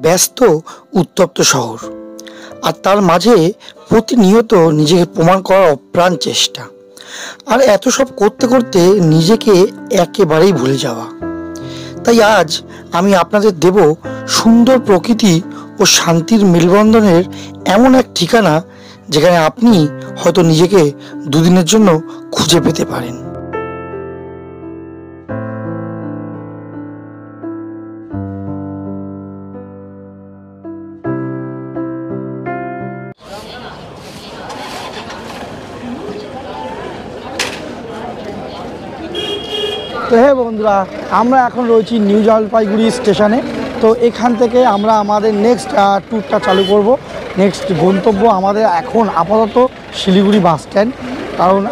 ব্যস্ত উত্তপ্ত শহর, আর তার মাঝে প্রতিনিয়ত নিজেকে প্রমাণ করার অপ্রাণ চেষ্টা, আর এত সব করতে করতে নিজেকে একেবারেই ভুলে যাওয়া। তাই আজ আমি আপনাদের দেব সুন্দর প্রকৃতি ও শান্তির মেলবন্ধনের এমন এক ঠিকানা, যেখানে আপনি হয়তো নিজেকে দুদিনের জন্য খুঁজে পেতে পারেন। তো হ্যাঁ বন্ধুরা, আমরা এখন রয়েছি নিউ জলপাইগুড়ি স্টেশনে। তো এখান থেকে আমরা আমাদের নেক্সট ট্যুরটা চালু করব। নেক্সট গন্তব্য আমাদের এখন আপাতত শিলিগুড়ি বাস স্ট্যান্ড, কারণ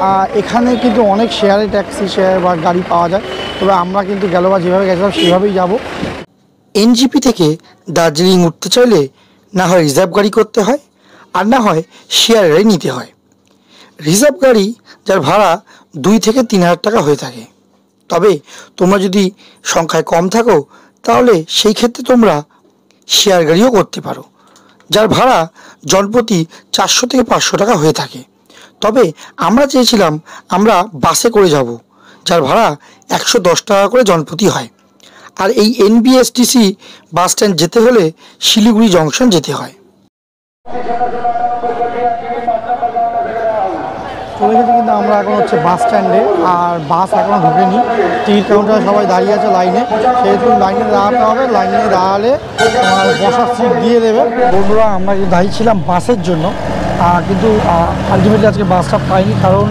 এখানে কিন্তু অনেক শেয়ারে ট্যাক্সি শেয়ার বা গাড়ি পাওয়া যায়। তবে আমরা কিন্তু গেলবার যেভাবে গেছিলাম সেভাবেই যাব। এনজিপি থেকে দার্জিলিং উঠতে চাইলে না হয় রিজার্ভ গাড়ি করতে হয়, আর না হয় শেয়ার গাড়ি নিতে হয়। রিজার্ভ গাড়ি যার ভাড়া 2 থেকে 3 হাজার টাকা হয়ে থাকে। তবে তোমরা যদি সংখ্যায় কম থাকো তাহলে সেই ক্ষেত্রে তোমরা শেয়ার গাড়িও করতে পারো, যার ভাড়া জনপ্রতি 400 থেকে 500 টাকা হয়ে থাকে। তবে আমরা চেয়েছিলাম আমরা বাসে করে যাব, যার ভাড়া 110 টাকা করে জনপ্রতি হয়। আর এই এনবিএসটিসি বাস স্ট্যান্ড যেতে হলে শিলিগুড়ি জংশন যেতে হয়। চলে গেছি কিন্তু আমরা এখন হচ্ছে বাস স্ট্যান্ডে, আর বাস এখনও ঢোকেনি। টিকিট কাউন্টারে সবাই দাঁড়িয়ে আছে লাইনে, সেহেতু লাইনে দাঁড়াতে হবে। লাইনে দাঁড়ালে তোমার বসার সিট দিয়ে দেবে। বন্ধুরা, আমরা দাঁড়িয়েছিলাম বাসের জন্য, কিন্তু আলটিমেটলি আজকে বাসটা পাইনি, কারণ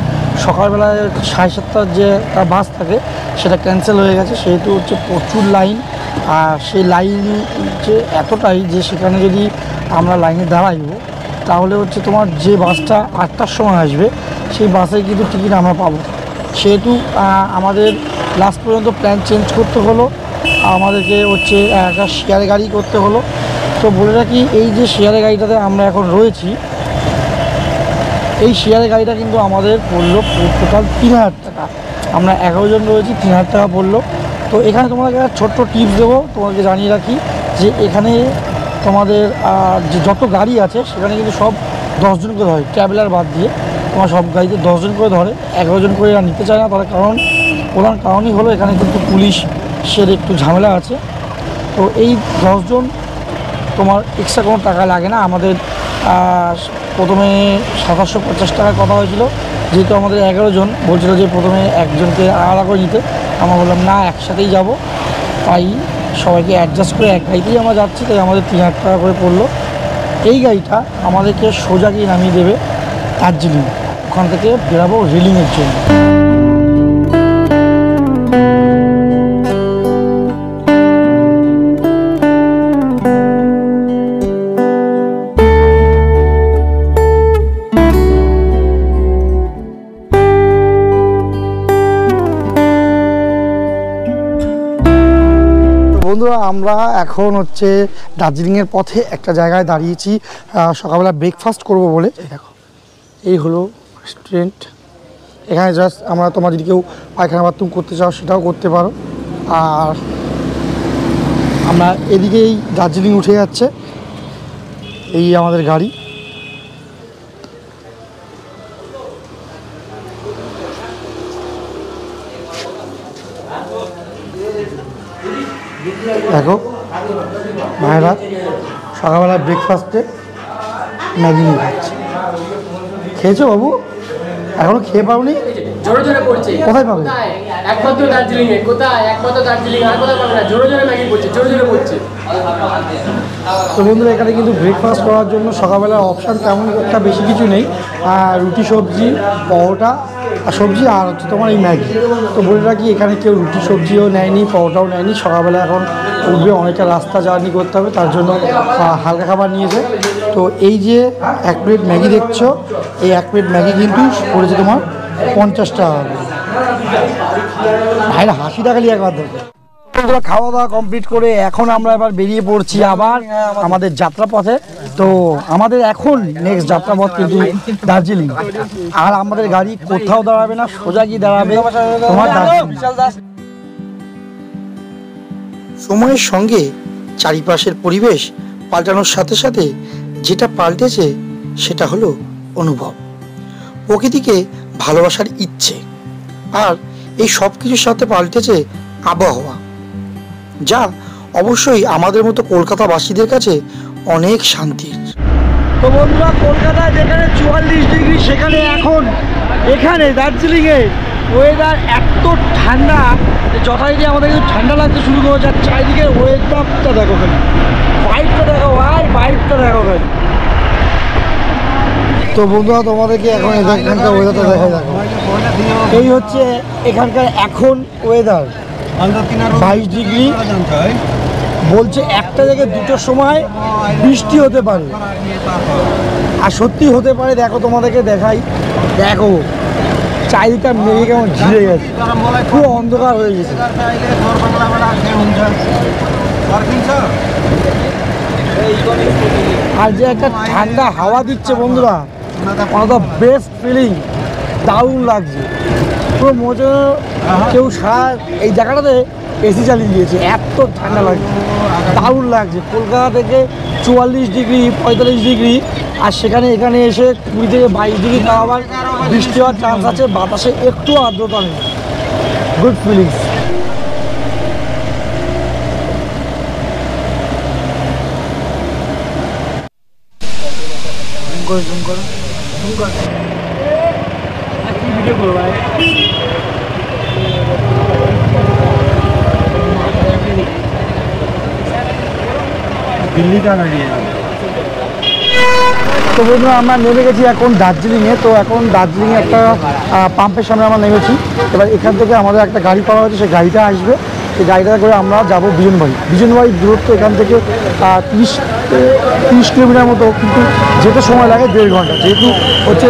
সকালবেলায় 7:30টার যে বাস থাকে সেটা ক্যান্সেল হয়ে গেছে। সেহেতু হচ্ছে প্রচুর লাইন, আর সেই লাইন হচ্ছে এতটাই যে সেখানে যদি আমরা লাইনে দাঁড়াইব তাহলে হচ্ছে তোমার যে বাসটা 8টার সময় আসবে সেই বাসে কিন্তু টিকিট আমরা পাবো। সেহেতু আমাদের লাস্ট পর্যন্ত প্ল্যান চেঞ্জ করতে হলো, আমাদেরকে হচ্ছে একটা শেয়ার গাড়ি করতে হলো। তো বলে রাখি, এই যে শেয়ার গাড়িটাতে আমরা এখন রয়েছি, এই শেয়ার গাড়িটা কিন্তু আমাদের পড়লো টোটাল 3,000 টাকা। আমরা 11 জন রয়েছি, 3,000 টাকা পড়লো। তো এখানে তোমাকে একটা ছোট্ট টিপস দেবো, তোমাকে জানিয়ে রাখি যে এখানে তোমাদের যে যত গাড়ি আছে সেখানে কিন্তু সব 10 জন করে ধরে, ট্রাভেলার বাদ দিয়ে তোমার সব গাড়িতে 10 জন করে ধরে। 11 জন করে এরা নিতে চায় না, তার প্রধান কারণই হলো এখানে কিন্তু পুলিশের একটু ঝামেলা আছে। তো এই 10 জন তোমার এক্সট্রা কোনো টাকা লাগে না। আমাদের প্রথমে 750 টাকার কথা হয়েছিল, যেহেতু আমাদের 11 জন বলছিল যে প্রথমে একজনকে আলাদা করে নিতে। আমরা বললাম না, একসাথেই যাব। তাই সবাইকে অ্যাডজাস্ট করে এক গাড়িতেই আমরা যাচ্ছি। তাই আমাদের 3,000 টাকা করে পড়লো। এই গাড়িটা আমাদেরকে সোজা গিয়ে নামিয়ে দেবে দার্জিলিং, ওখান থেকে বেরাবো রেলিংয়ের জন্য। বন্ধুরা, আমরা এখন হচ্ছে দার্জিলিংয়ের পথে একটা জায়গায় দাঁড়িয়েছি সকালবেলা ব্রেকফাস্ট করব বলে। দেখো, এই হলো রেস্টুরেন্ট। এখানে জাস্ট আমরা, তোমরা যদি কেউ পায়খানা বাথরুম করতে চাও সেটাও করতে পারো। আর আমরা এদিকেই দার্জিলিং উঠে যাচ্ছে, এই আমাদের গাড়ি। দেখো ভাইরা সকালবেলা ব্রেকফাস্টে ম্যাগি নিয়ে খাচ্ছে। খেয়েছো বাবু? এখনো খেয়ে পাওনি? জোরে জোরে পড়ছে। কোথায় পাবে? একমাত্র দার্জিলিং এ। কোথায়? একমাত্র দার্জিলিং, আর কোথায় পাবে না। জোরে জোরে ম্যাগি পড়ছে, জোরে জোরে পড়ছে। তো বন্ধুরা, এখানে কিন্তু ব্রেকফাস্ট করার জন্য সকালবেলার অপশান তেমন একটা বেশি কিছু নেই। রুটি, সবজি, পরোটা আর সবজি, আর হচ্ছে তোমার এই ম্যাগি। তো বলে রাখি, এখানে কেউ রুটি সবজিও নেয়নি, পরোটাও নেয়নি। সকালবেলা এখন উঠবে, অনেকটা রাস্তা জার্নি করতে হবে, তার জন্য হালকা খাবার নিয়েছে। তো এই যে 1 প্লেট ম্যাগি দেখছো, এই 1 প্লেট ম্যাগি কিন্তু পড়েছে তোমার 50 টাকা করে। ভাইরা হাসি টাকালি একবার দেখো। খাওয়া দাওয়া কমপ্লিট করে এখন আমরা এবার বেরিয়ে পড়ছি আবার আমাদের যাত্রাপথে। তো আমাদের এখন নেক্সট যাত্রাপথ কিন্তু দার্জিলিং, আর আমাদের গাড়ি কোথাও দাঁড়াবে না, সোজা গিয়ে দাঁড়াবে তোমার দার্জিলিং। সময়ের সঙ্গে চারিপাশের পরিবেশ পাল্টানোর সাথে সাথে যেটা পাল্টেছে সেটা হলো অনুভব, প্রকৃতিকে ভালোবাসার ইচ্ছে, আর এই সব কিছুর সাথে পাল্টেছে আবহাওয়া, যা অবশ্যই আমাদের মতো কলকাতাবাসীদের কাছে অনেক শান্তির। তো বন্ধুরা, কলকাতায় যেখানে 44 ডিগ্রি, সেখানে এখন এখানে দার্জিলিংয়ে ওয়েদার এত ঠান্ডা যে যথারীতি আমাদের কিন্তু ঠান্ডা লাগতে শুরু করেছে। আর চারিদিকে ওয়েদারটা দেখো, খালি বাইকটা দেখো ভাই, বাইকটা দেখো ভাই। তো বন্ধুরা, তোমাদেরকে এখন এখানকার ওয়েদারটা দেখাই। দেখো, এই হচ্ছে এখানকার এখন ওয়েদার, 22 ডিগ্রি। বলছে 1টা থেকে 2টোর সময় বৃষ্টি হতে পারে, আর সত্যি হতে পারে। দেখো, তোমাদেরকে দেখাই, দেখো চারিদিকটা মেঘে কেমন ঝিরে গেছে, খুব অন্ধকার হয়ে গেছে। আর যে একটা ঠান্ডা হাওয়া দিচ্ছে বন্ধুরা, one of the best feeling, দারুণ লাগছে। পুরো মজা, কেউ সারা এই জায়গাটাতে এসি চালিয়ে দিয়েছে, এত ঠান্ডা লাগছে, দারুণ লাগছে। কলকাতা থেকে 44 ডিগ্রি, 45 ডিগ্রি, আর সেখানে এখানে এসে 20 থেকে 22 ডিগ্রি, তাও আবার বৃষ্টি হওয়ার চান্স আছে, বাতাসে একটু আর্দ্রতা নেই। Good feelings. ভিডিও করবো ভাই। দিল্লিটা নাকি। তো বন্ধুরা, আমরা নেমে গেছি এখন দার্জিলিংয়ে। তো এখন দার্জিলিংয়ে একটা পাম্পের সামনে আমরা নেমেছি। এবার এখান থেকে আমাদের একটা গাড়ি করা হয়েছে, সেই গাড়িটা আসবে। সেই গাড়িটা করে আমরা যাবো বিজনবাড়ি। বিজনবাড়ির দূরত্ব এখান থেকে 30 কিলোমিটার মতো, কিন্তু যেতে সময় লাগে 1.5 ঘন্টা। যেহেতু হচ্ছে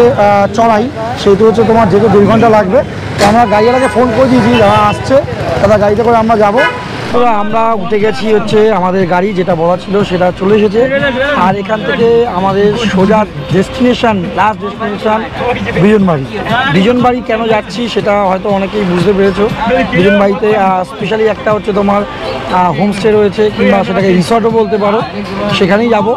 চড়াই, সেহেতু হচ্ছে তোমার যেতে 1.5 ঘন্টা লাগবে। তো আমরা গাড়িওয়ালাকে ফোন করে দিয়েছি, যারা আসছে তারা গাড়িতে করে আমরা যাবো। তো আমরা উঠে গেছি, হচ্ছে আমাদের গাড়ি যেটা বলা ছিল সেটা চলে এসেছে। আর এখান থেকে আমাদের সোজা destination, last destination Bijanbari. Bijanbari কেন যাচ্ছি সেটা হয়তো অনেকেই বুঝতে পেরেছো। বিজনবাড়িতে স্পেশালি একটা হচ্ছে তোমার হোমস্টে রয়েছে, কিংবা সেটাকে রিসর্টও বলতে পারো, সেখানেই যাবো।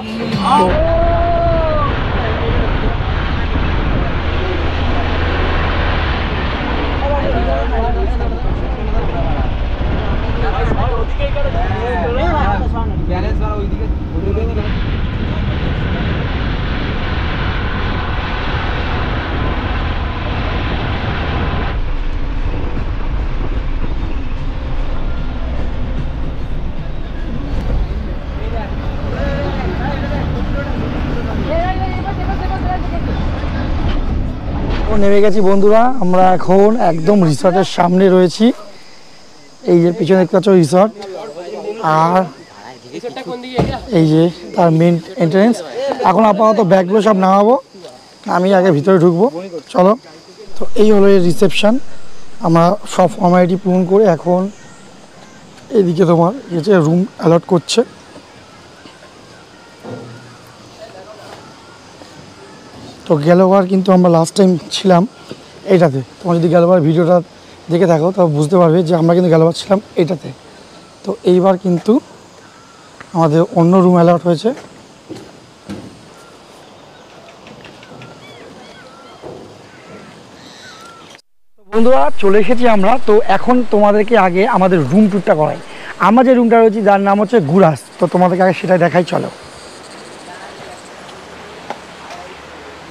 তো নেমে গেছি বন্ধুরা, আমরা এখন একদম রিসর্টের সামনে রয়েছি। এই যে পিছনে দেখতে পাচ্ছ রিসর্ট, আর এই যে তার মেন এন্ট্রেন্স। এখন আপাতত ব্যাগগুলো সব নামাবো, আমি আগে ভিতরে ঢুকবো, চলো। তো এই হলো এর রিসেপশন। আমরা সব ফর্মালিটি পূরণ করে এখন এদিকে তোমার হচ্ছে রুম অ্যালট করছে। তো গেলবার কিন্তু আমরা লাস্ট টাইম ছিলাম এইটাতে। তোমার যদি গেলবার ভিডিওটা দেখে থাকো তবে বুঝতে পারবে যে আমরা কিন্তু গেলবার ছিলাম এইটাতে। তো এইবার কিন্তু আমাদের অন্য রুম অ্যালট হয়েছে। বন্ধুরা, চলে এসেছি আমরা। তো এখন তোমাদেরকে আগে আমাদের রুম ট্যুরটা করাই। আমরা যে রুমটা রয়েছি যার নাম হচ্ছে গুরাস। তো তোমাদেরকে আগে সেটা দেখাই, চলো।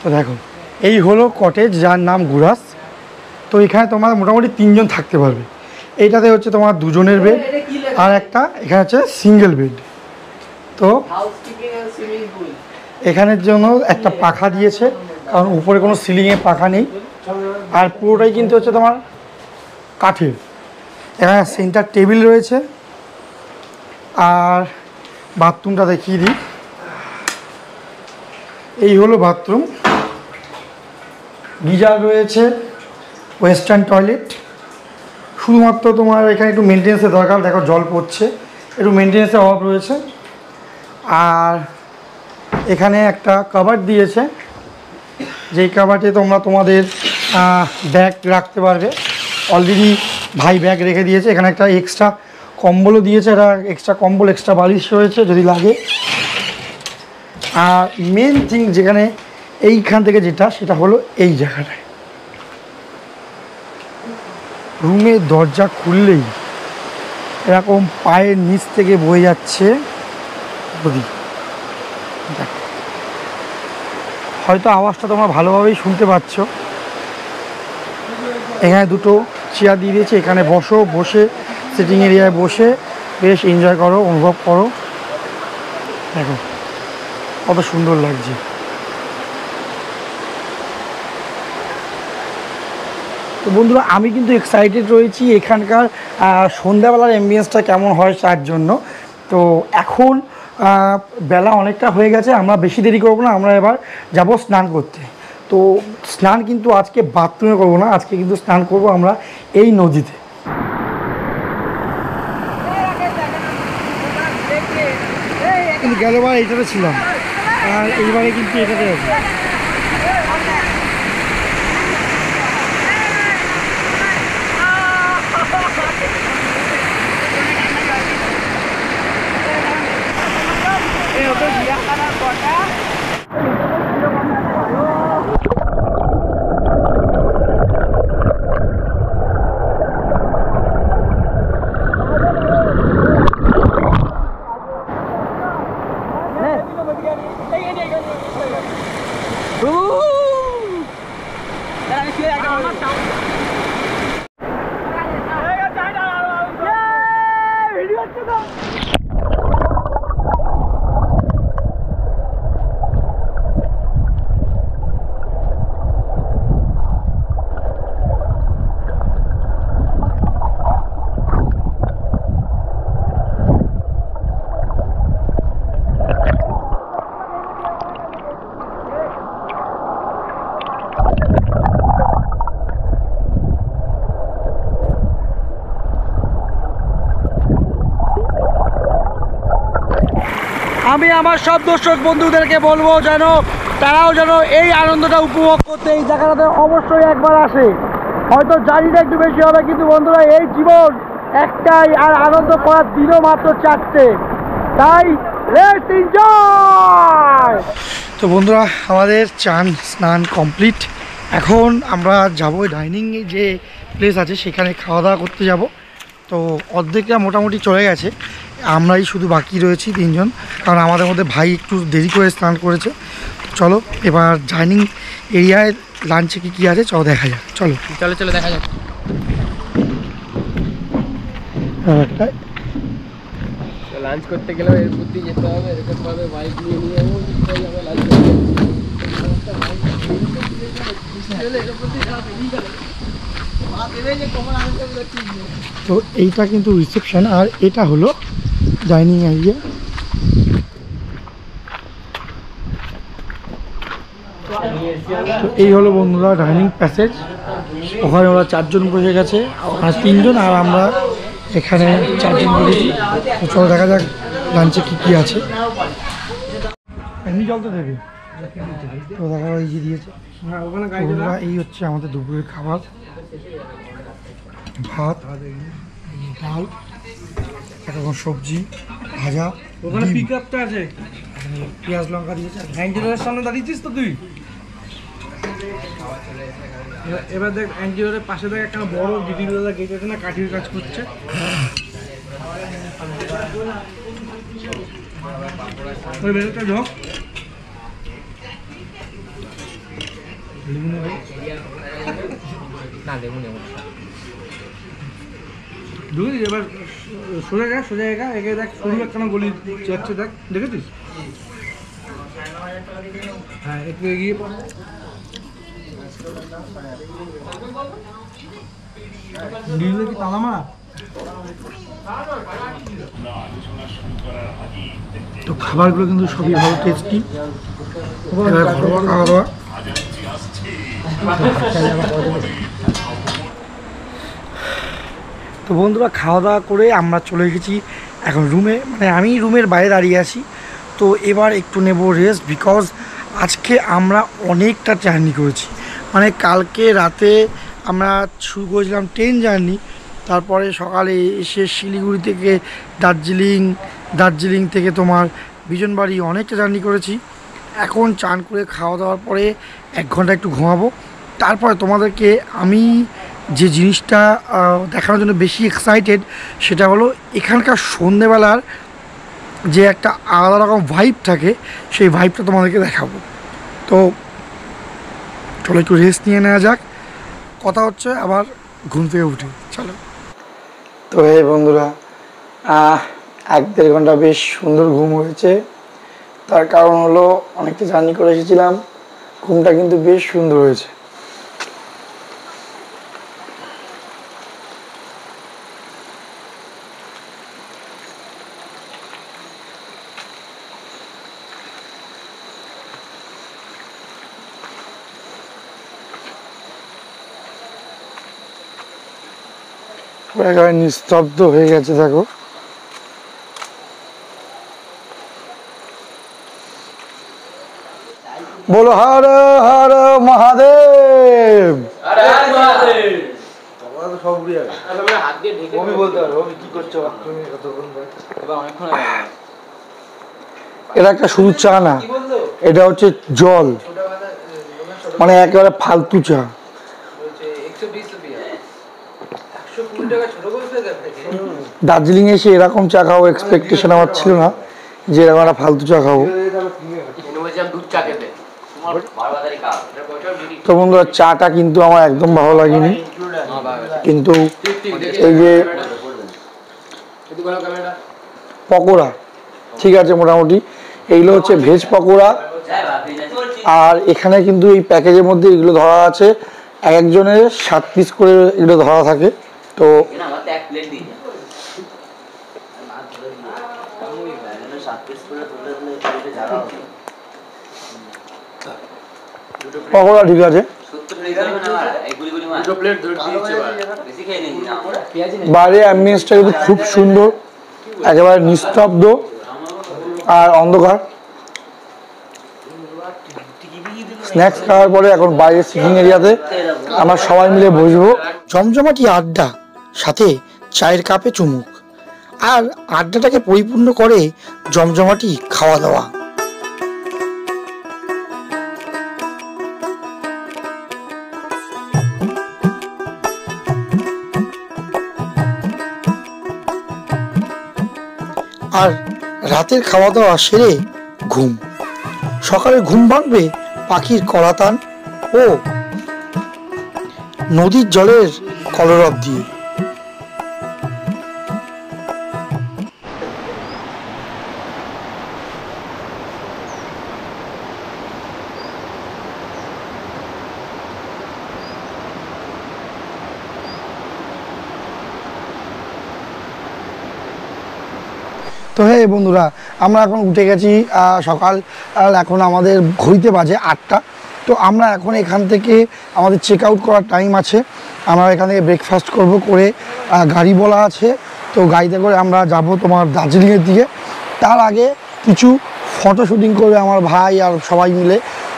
তো দেখো, এই হলো কটেজ যার নাম গুরাস। তো এখানে তোমার মোটামুটি 3 জন থাকতে পারবে। এইটাতে হচ্ছে তোমার 2 জনের বেড, আর একটা এখানে হচ্ছে সিঙ্গেল বেড। তো এখানের জন্য একটা পাখা দিয়েছে, কারণ উপরে কোনো সিলিংয়ে পাখা নেই। আর পুরোটাই কিন্তু হচ্ছে তোমার কাঠের। এখানে সেন্টার টেবিল রয়েছে। আর বাথরুমটা দেখিয়ে দিই, এই হলো বাথরুম। গিজার রয়েছে, ওয়েস্টার্ন টয়লেট। শুধুমাত্র তোমার এখানে একটু মেনটেন্সের দরকার, দেখো জল পড়ছে, একটু মেনটেন্সের অভাব রয়েছে। আর এখানে একটা কাভার্ড দিয়েছে, যেই কাভার্ডে তোমরা তোমাদের ব্যাগ রাখতে পারবে। অলরেডি ভাই ব্যাগ রেখে দিয়েছে। এখানে একটা এক্সট্রা কম্বলও দিয়েছে, একটা এক্সট্রা কম্বল, এক্সট্রা বালিশ রয়েছে যদি লাগে। আর মেন থিং যেখানে এইখান থেকে যেটা, সেটা হলো এই জায়গাটায় রুমের দরজা খুললেই এরকম পায়ের নিচ থেকে বয়ে যাচ্ছে নদী। হয়তো আওয়াজটা তোমরা ভালোভাবেই শুনতে পাচ্ছ। এখানে দুটো চেয়ার দিয়ে দিয়েছে, এখানে বসো, বসে সিটিং এরিয়ায় বসে বেশ এনজয় করো, অনুভব করো। দেখো কত সুন্দর লাগছে। তো বন্ধুরা, আমি কিন্তু এক্সাইটেড রয়েছি এখানকার সন্ধ্যাবেলার অ্যাম্বিয়েন্সটা কেমন হয় তার জন্য। তো এখন বেলা অনেকটা হয়ে গেছে, আমরা বেশি দেরি করবো না, আমরা এবার যাব স্নান করতে। তো স্নান কিন্তু আজকে বাথরুমে করবো না, আজকে কিন্তু স্নান করব আমরা এই নদীতে। কিন্তু গেলবার এইটাতে ছিলাম, আর এইবারে কিন্তু এটাতে আছে। আমি আমার সব দর্শক বন্ধুদেরকে বলবো যেন তারাও যেন এই আনন্দটা উপভোগ করতে এই জায়গাটাতে অবশ্যই একবার আসে। হয়তো জার্নিটা একটু বেশি হবে, কিন্তু বন্ধুরা এই জীবন একটাই, আর আনন্দ করার দিনও মাত্র 4টে, তাই লেটস এনজয়। তো বন্ধুরা, আমাদের চান স্নান কমপ্লিট। এখন আমরা যাবো ডাইনিং যে প্লেস আছে সেখানে খাওয়া দাওয়া করতে যাব। তো অর্ধেকটা মোটামুটি চলে গেছে, আমরাই শুধু বাকি রয়েছি 3 জন, কারণ আমাদের মধ্যে ভাই একটু দেরি করে স্নান করেছে। চলো এবার ডাইনিং এরিয়ায় লাঞ্চে কী আছে চলো দেখা যাক। চলো চলো চলো দেখা যাক। লাঞ্চ করতে গেলেও এর বুদ্ধি যেতে হবে, এরকম ভাবে বাইক নিয়ে নিয়ে যাবো লাঞ্চ তো এইটা কিন্তু রিসেপশন, আর এটা হলো ডাইনিং এরিয়া। তো এই হলো বন্ধুরা ডাইনিং প্যাসেজ। ওখানে ওরা 4 জন বসে গেছে, ওখানে 3 জন, আর আমরা এখানে 4 জন বসেছি। তো চলো দেখা যাক লাঞ্চে কী আছে। এমনি জল তো দেবে, তো দেখা এই যে দিয়েছে। এই হচ্ছে আমাদের দুপুরের খাবার, ভাত, ডাল, এখন সবজি, ভাজা, ওখানে পিকআপটা আছে, পেঁয়াজ লঙ্কা দিয়েছে। অ্যান্টিরোডের সামনে দাঁড়িয়েছিস তো তুই? এবার দেখ অ্যান্টিরোডের পাশে দেখ একটা বড় গিরিলওয়ালা গেট আছে না, কাঠির কাজ করছে। ওই বেরোটা ঢোক, না লেবু নেব ঢুকে এবার সোজা জায়গা একে দেখ, সরু একখানা গলি যাচ্ছে দেখ, দেখেছিস? হ্যাঁ একটু এগিয়ে গিরিলে কি তালা মারা? তো খাবারগুলো কিন্তু সবই ভালো টেস্টি, ঘরোয়া খাওয়া দাওয়া। তো বন্ধুরা, খাওয়া দাওয়া করে আমরা চলে গেছি এখন রুমে, মানে আমি রুমের বাইরে দাঁড়িয়ে আছি। তো এবার একটু নেব রেস্ট, বিকজ আজকে আমরা অনেকটা জার্নি করেছি। মানে কালকে রাতে আমরা শুরু করেছিলাম ট্রেন জার্নি, তারপরে সকালে এসে শিলিগুড়ি থেকে দার্জিলিং থেকে তোমার বিজনবাড়ি অনেকটা জার্নি করেছি। এখন চান করে খাওয়া দাওয়ার পরে 1 ঘন্টা একটু ঘুমাবো। তারপরে তোমাদেরকে আমি যে জিনিসটা দেখানোর জন্য বেশি এক্সাইটেড সেটা হলো এখানকার সন্ধেবেলার যে একটা আলাদা রকম ভাইব থাকে, সেই ভাইবটা তোমাদেরকে দেখাবো। তো চলো একটু রেস্ট নিয়ে নেওয়া যাক, কথা হচ্ছে আবার ঘুম থেকে উঠে। চলো। তো এই বন্ধুরা, 1-1.5 ঘন্টা বেশ সুন্দর ঘুম হয়েছে। তার কারণ হলো অনেকটা জার্নি করে এসেছিলাম, ঘুমটা কিন্তু বেশ সুন্দর হয়েছে। একেবারে নিস্তব্ধ হয়ে গেছে, দেখো। বলো হর হর মহাদেব। এটা একটা শুধু চা না, এটা হচ্ছে জল, মানে একেবারে ফালতু চা। দার্জিলিং এসে এরকম চা খাবো এক্সপেকটেশন আমার ছিল না, যে এরকম একটা ফালতু চা খাবো। তো বন্ধুরা, চাটা কিন্তু আমার একদম ভালো লাগেনি, কিন্তু এই যে পকোড়া ঠিক আছে মোটামুটি। এইগুলো হচ্ছে ভেজ পকোড়া, আর এখানে কিন্তু এই প্যাকেজের মধ্যে এগুলো ধরা আছে, এক একজনের 7 পিস করে এগুলো ধরা থাকে। তো পকোড়া ঠিক আছে, বাইরে অ্যাম্বিয়েন্সটা কিন্তু খুব সুন্দর, একেবারে নিস্তব্ধ আর অন্ধকার। স্ন্যাক্স খাওয়ার পরে এখন বাইরে সিটিং এরিয়াতে আমরা সবাই মিলে বসবো। জমজমাটি আড্ডা, সাথে চায়ের কাপে চুমুক, আর আড্ডাটাকে পরিপূর্ণ করে জমজমাটি খাওয়া দাওয়া। আর রাতের খাওয়া দাওয়া সেরে ঘুম। সকালে ঘুম ভাঙবে পাখির কলাতান ও নদীর জলের কলরব দিয়ে। তো হ্যাঁ বন্ধুরা, আমরা এখন উঠে গেছি সকাল, এখন আমাদের ঘড়িতে বাজে 8টা। তো আমরা এখন এখান থেকে আমাদের চেক আউট করার টাইম আছে, আমরা এখান থেকে ব্রেকফাস্ট করে গাড়ি বলা আছে। তো গাড়িতে করে আমরা যাব তোমার দার্জিলিংয়ের দিকে। তার আগে কিছু ফটো শ্যুটিং করবে আমার ভাই আর সবাই মিলে,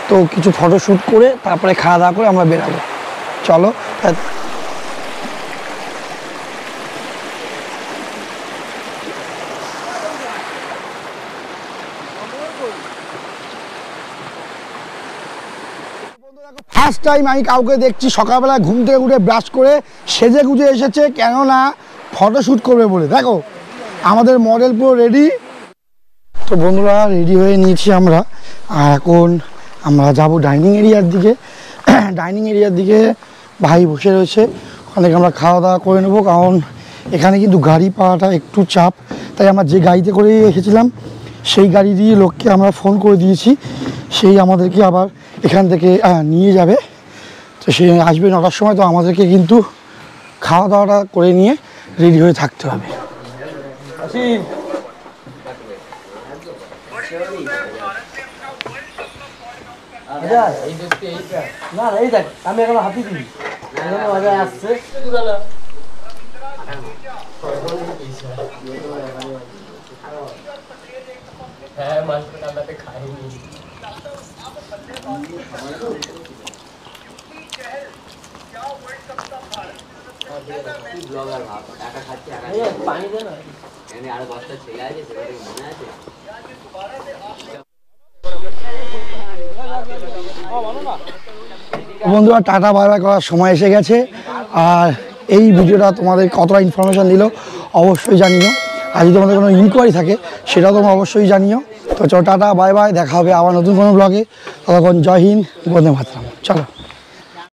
তো কিছু ফটো শ্যুট করে তারপরে খাওয়া দাওয়া করে আমরা বেরাবো। চলো। ফার্স্ট টাইম আমি কাউকে দেখছি সকালবেলা ঘুম থেকে উঠে ব্রাশ করে সেজে গুজে এসেছে, কেননা ফটোশ্যুট করবে বলে। দেখো আমাদের মডেল পুরো রেডি। তো বন্ধুরা, রেডি হয়ে নিয়েছি আমরা, আর এখন আমরা যাব ডাইনিং এরিয়ার দিকে। ডাইনিং এরিয়ার দিকে ভাই বসে রয়েছে, ওখানে আমরা খাওয়া দাওয়া করে নেবো, কারণ এখানে কিন্তু গাড়ি পাওয়াটা একটু চাপ। তাই আমরা যে গাড়িতে করে এসেছিলাম সেই গাড়ি দিয়ে লোককে আমরা ফোন করে দিয়েছি, সেই আমাদেরকে আবার এখান থেকে নিয়ে যাবে। তো সে আসবে 9টার সময়। তো আমাদেরকে কিন্তু খাওয়া দাওয়াটা করে নিয়ে রেডি হয়ে থাকতে হবে। না এই দেখ, আমি এখন হাতি দিই আসছে। হ্যাঁ, মাছটা কান্নাতে খাইনি। বন্ধুরা টাটা বাই বাই করার সময় এসে গেছে। আর এই ভিডিওটা তোমাদের কতটা ইনফরমেশান দিল অবশ্যই জানিও। আর যদি তোমাদের কোনো ইনকোয়ারি থাকে সেটাও তোমরা অবশ্যই জানিও। তো চলো টাটা বাই বাই, দেখা হবে আবার নতুন কোনো ব্লগে। ততক্ষণ জয় হিন্দ, বন্দে মাতরম। চলো।